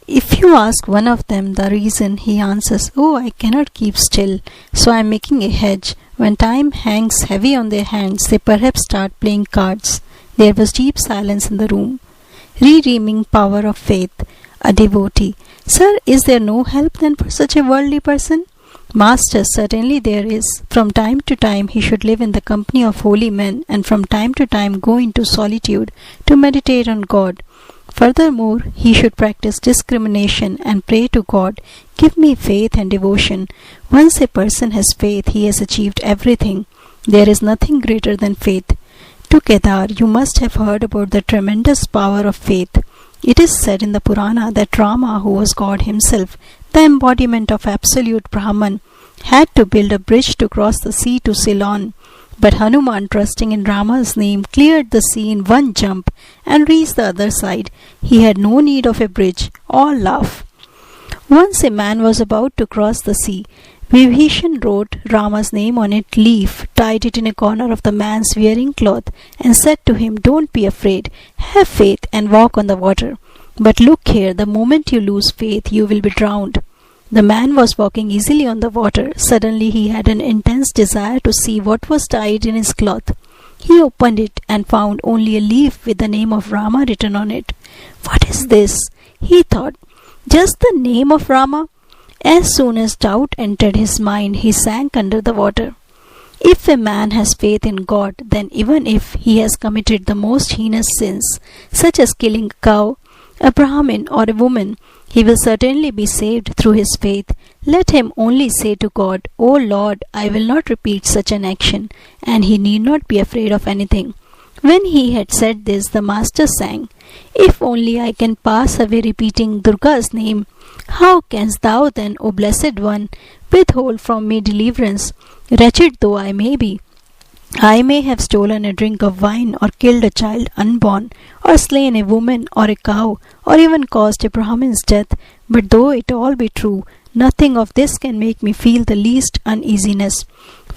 If you ask one of them the reason, he answers, "Oh, I cannot keep still, so I am making a hedge." When time hangs heavy on their hands, they perhaps start playing cards. There was deep silence in the room. Redeeming power of faith. A devotee. Sir, is there no help then for such a worldly person? Master, certainly there is. From time to time he should live in the company of holy men, and from time to time go into solitude to meditate on God. Furthermore, he should practice discrimination and pray to God, "Give me faith and devotion." Once a person has faith, he has achieved everything. There is nothing greater than faith. To Kedar, you must have heard about the tremendous power of faith. It is said in the Purana that Rama, who was God himself, the embodiment of absolute Brahman, had to build a bridge to cross the sea to Ceylon. But Hanuman, trusting in Rama's name, cleared the sea in one jump and reached the other side. He had no need of a bridge. All laugh. Once a man was about to cross the sea. Vibhishan wrote Rama's name on a leaf, tied it in a corner of the man's wearing cloth, and said to him, "Don't be afraid. Have faith and walk on the water. But look here, the moment you lose faith, you will be drowned." The man was walking easily on the water. Suddenly he had an intense desire to see what was tied in his cloth. He opened it and found only a leaf with the name of Rama written on it. "What is this?" he thought. "Just the name of Rama?" As soon as doubt entered his mind, he sank under the water. If a man has faith in God, then even if he has committed the most heinous sins, such as killing a cow, a Brahmin, or a woman, he will certainly be saved through his faith. Let him only say to God, "O Lord, I will not repeat such an action," and he need not be afraid of anything. When he had said this, the master sang, "If only I can pass away repeating Durga's name, how canst thou then, O Blessed One, withhold from me deliverance? Wretched though I may be, I may have stolen a drink of wine, or killed a child unborn, or slain a woman or a cow, or even caused a Brahmin's death. But though it all be true, nothing of this can make me feel the least uneasiness.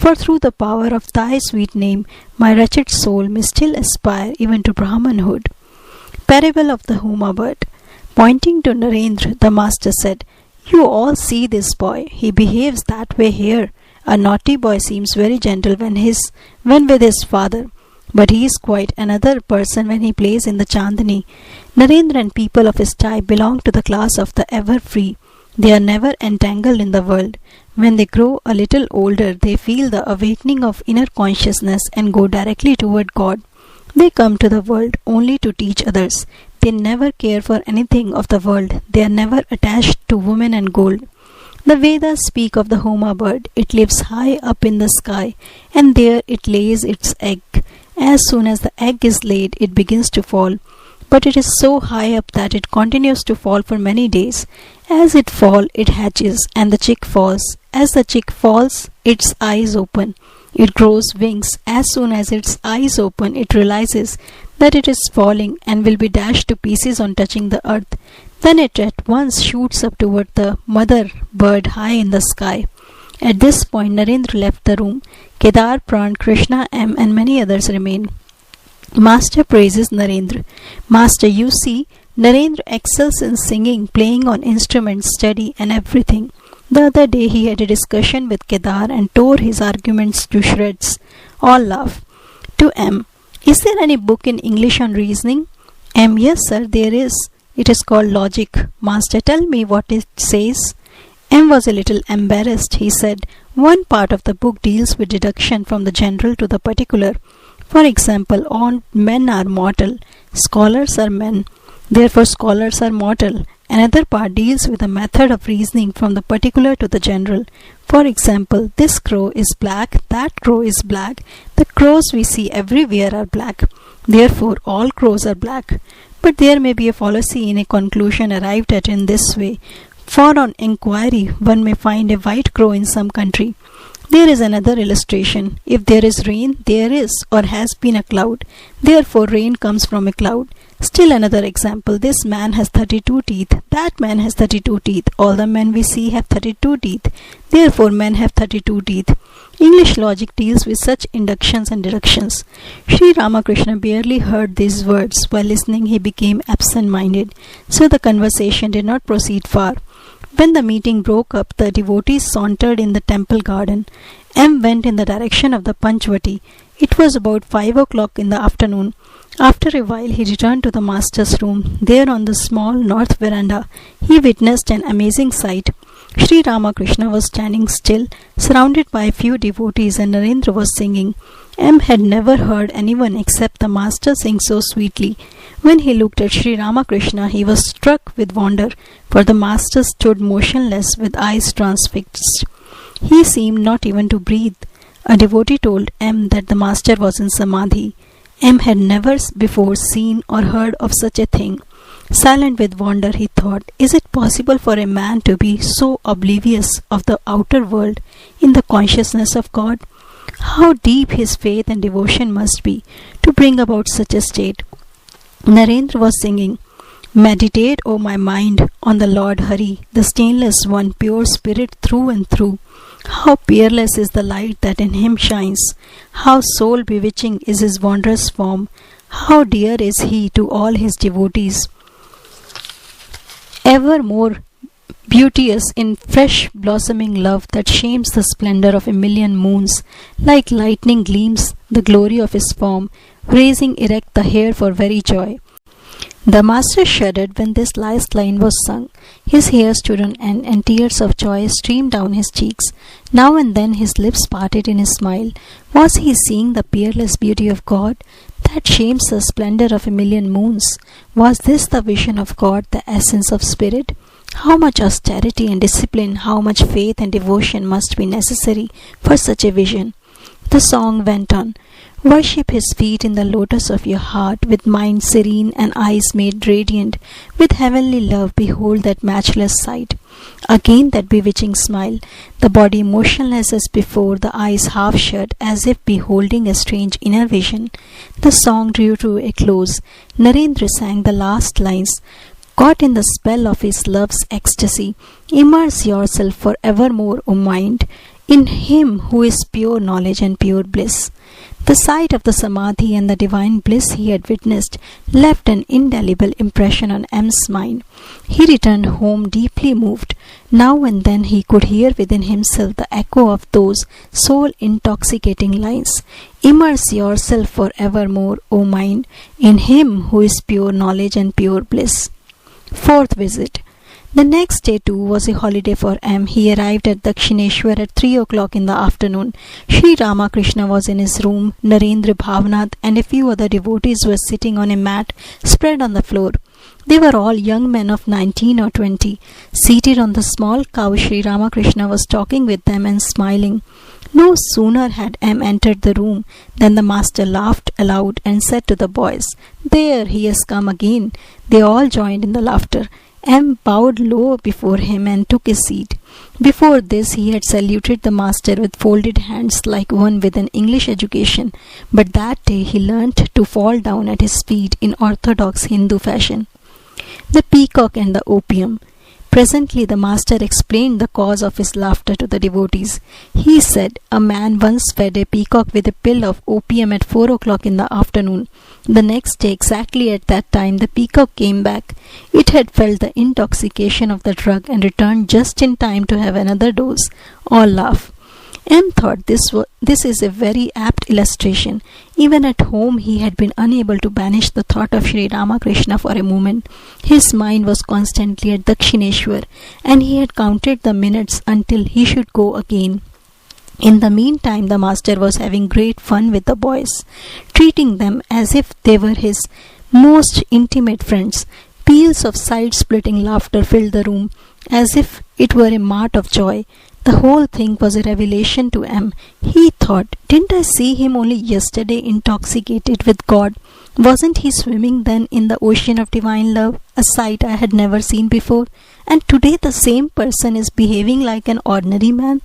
For through the power of thy sweet name, my wretched soul may still aspire even to Brahmanhood." Parable of the Homa Bird. Pointing to Narendra, the master said, "You all see this boy. He behaves that way here. A naughty boy seems very gentle when with his father, but he is quite another person when he plays in the Chandani." Narendra and people of his type belong to the class of the ever-free. They are never entangled in the world. When they grow a little older, they feel the awakening of inner consciousness and go directly toward God. They come to the world only to teach others. They never care for anything of the world. They are never attached to women and gold. The Vedas speak of the Homa bird. It lives high up in the sky, and there it lays its egg. As soon as the egg is laid, it begins to fall. But it is so high up that it continues to fall for many days. As it falls, it hatches, and the chick falls. As the chick falls, its eyes open. It grows wings. As soon as its eyes open, it realizes that it is falling and will be dashed to pieces on touching the earth. Then it at once shoots up toward the mother bird high in the sky. At this point, Narendra left the room. Kedar, Pran, Krishna, M, and many others remained. Master praises Narendra. Master, you see, Narendra excels in singing, playing on instruments, study, and everything. The other day he had a discussion with Kedar and tore his arguments to shreds. All laugh. To M, is there any book in English on reasoning? M, yes sir, there is. It is called Logic. Master, tell me what it says. M was a little embarrassed. He said, one part of the book deals with deduction from the general to the particular. For example, all men are mortal. Scholars are men. Therefore, scholars are mortal. Another part deals with the method of reasoning from the particular to the general. For example, this crow is black, that crow is black. The crows we see everywhere are black. Therefore, all crows are black. But there may be a fallacy in a conclusion arrived at in this way. For on inquiry, one may find a white crow in some country. There is another illustration. If there is rain, there is or has been a cloud. Therefore, rain comes from a cloud. Still another example. This man has 32 teeth. That man has 32 teeth. All the men we see have 32 teeth. Therefore, men have 32 teeth. English logic deals with such inductions and deductions. Shri Ramakrishna barely heard these words. While listening, he became absent-minded, so the conversation did not proceed far. When the meeting broke up, the devotees sauntered in the temple garden. M went in the direction of the Panchvati. It was about 5 o'clock in the afternoon. After a while, he returned to the master's room. There on the small north veranda, he witnessed an amazing sight. Shri Ramakrishna was standing still, surrounded by a few devotees, and Narendra was singing. M had never heard anyone except the master sing so sweetly. When he looked at Shri Ramakrishna, he was struck with wonder, for the master stood motionless with eyes transfixed. He seemed not even to breathe. A devotee told M that the master was in samadhi. M had never before seen or heard of such a thing. Silent with wonder, he thought, is it possible for a man to be so oblivious of the outer world in the consciousness of God? How deep his faith and devotion must be to bring about such a state. Narendra was singing, Meditate, O my mind, on the Lord Hari, the stainless one, pure spirit through and through. How peerless is the light that in him shines. How soul bewitching is his wondrous form. How dear is he to all his devotees. Ever more beauteous in fresh blossoming love that shames the splendor of a million moons. Like lightning gleams the glory of his form, raising erect the hair for very joy. The master shuddered when this last line was sung. His hair stood on end, and tears of joy streamed down his cheeks. Now and then his lips parted in a smile. Was he seeing the peerless beauty of God that shames the splendor of a million moons? Was this the vision of God, the essence of spirit? How much austerity and discipline, how much faith and devotion must be necessary for such a vision? The song went on. Worship his feet in the lotus of your heart, with mind serene and eyes made radiant. With heavenly love behold that matchless sight. Again that bewitching smile, the body motionless as before, the eyes half shut, as if beholding a strange inner vision. The song drew to a close. Narendra sang the last lines. Caught in the spell of his love's ecstasy, immerse yourself for evermore, O mind, in him who is pure knowledge and pure bliss. The sight of the samadhi and the divine bliss he had witnessed left an indelible impression on M's mind. He returned home deeply moved. Now and then he could hear within himself the echo of those soul-intoxicating lines. Immerse yourself for evermore, O mind, in him who is pure knowledge and pure bliss. Fourth visit. The next day too was a holiday for M. He arrived at Dakshineshwar at 3 o'clock in the afternoon. Shri Ramakrishna was in his room. Narendra, Bhavnath and a few other devotees were sitting on a mat spread on the floor. They were all young men of 19 or 20. Seated on the small couch, Shri Ramakrishna was talking with them and smiling. No sooner had M entered the room than the master laughed aloud and said to the boys, There, he has come again. They all joined in the laughter. M bowed low before him and took his seat. Before this he had saluted the master with folded hands like one with an English education, but that day he learnt to fall down at his feet in orthodox Hindu fashion. The peacock and the opium. Presently the master explained the cause of his laughter to the devotees. He said, a man once fed a peacock with a pill of opium at 4 o'clock in the afternoon. The next day, exactly at that time, the peacock came back. It had felt the intoxication of the drug and returned just in time to have another dose. All laugh. M thought this is a very apt illustration. Even at home he had been unable to banish the thought of Shri Ramakrishna for a moment. His mind was constantly at Dakshineshwar, and he had counted the minutes until he should go again. In the meantime, the master was having great fun with the boys, treating them as if they were his most intimate friends. Peals of side-splitting laughter filled the room, as if it were a mart of joy. The whole thing was a revelation to M. He thought, didn't I see him only yesterday intoxicated with God? Wasn't he swimming then in the ocean of divine love, a sight I had never seen before? And today the same person is behaving like an ordinary man.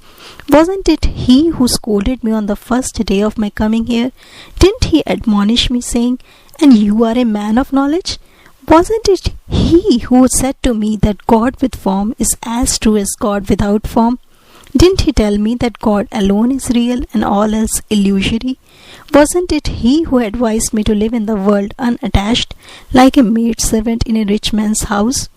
Wasn't it he who scolded me on the first day of my coming here? Didn't he admonish me, saying, and you are a man of knowledge? Wasn't it he who said to me that God with form is as true as God without form? Didn't he tell me that God alone is real and all else illusory? Wasn't it he who advised me to live in the world unattached, like a maidservant in a rich man's house?